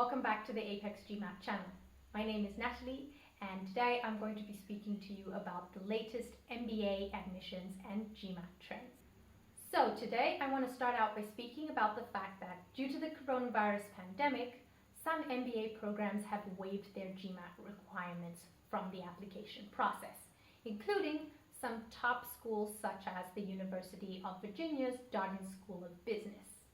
welcome back to the Apex GMAT channel. My name is Natalie, and today I'm going to be speaking to you about the latest MBA admissions and GMAT trends. So today I want to start out by speaking about the fact that due to the coronavirus pandemic, some MBA programs have waived their GMAT requirements from the application process, including some top schools such as the University of Virginia's Darden School of Business.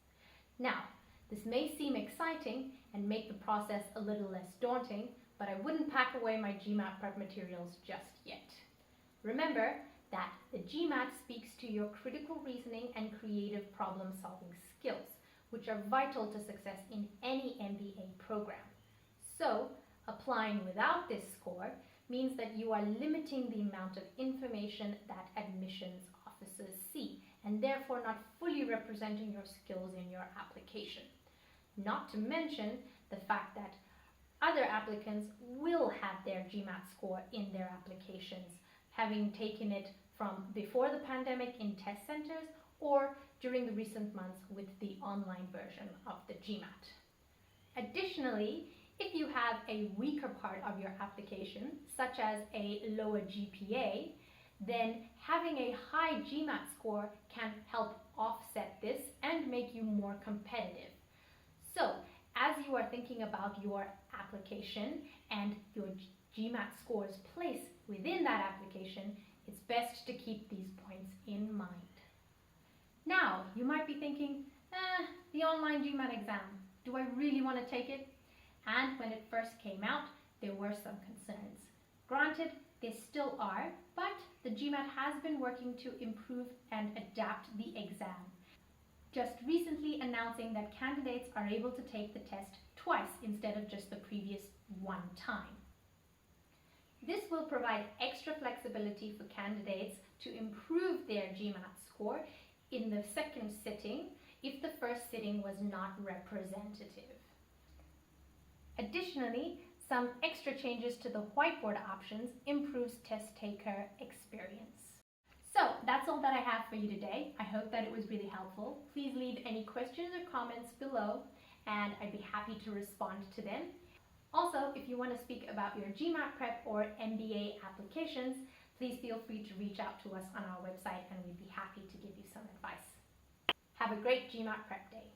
Now, this may seem exciting and make the process a little less daunting, but I wouldn't pack away my GMAT prep materials just yet. Remember that the GMAT speaks to your critical reasoning and creative problem-solving skills, which are vital to success in any MBA program. So, applying without this score means that you are limiting the amount of information that admissions officers see, and therefore not fully representing your skills in your application. Not to mention the fact that other applicants will have their GMAT score in their applications, having taken it from before the pandemic in test centers or during the recent months with the online version of the GMAT. Additionally, if you have a weaker part of your application, such as a lower GPA, then having a high GMAT score can help offset this and make you more competitive. So, as you are thinking about your application and your GMAT score's place within that application, it's best to keep these points in mind. Now, you might be thinking, the online GMAT exam, do I really want to take it? And when it first came out, there were some concerns. Granted, there still are, but the GMAT has been working to improve and adapt the exam, just recently announcing that candidates are able to take the test twice instead of just the previous one time. This will provide extra flexibility for candidates to improve their GMAT score in the second sitting if the first sitting was not representative. Additionally, some extra changes to the whiteboard options improves test taker experience. So that's all that I have for you today. I hope that it was really helpful. Please leave any questions or comments below and I'd be happy to respond to them. Also, if you want to speak about your GMAT prep or MBA applications, please feel free to reach out to us on our website and we'd be happy to give you some advice. Have a great GMAT prep day.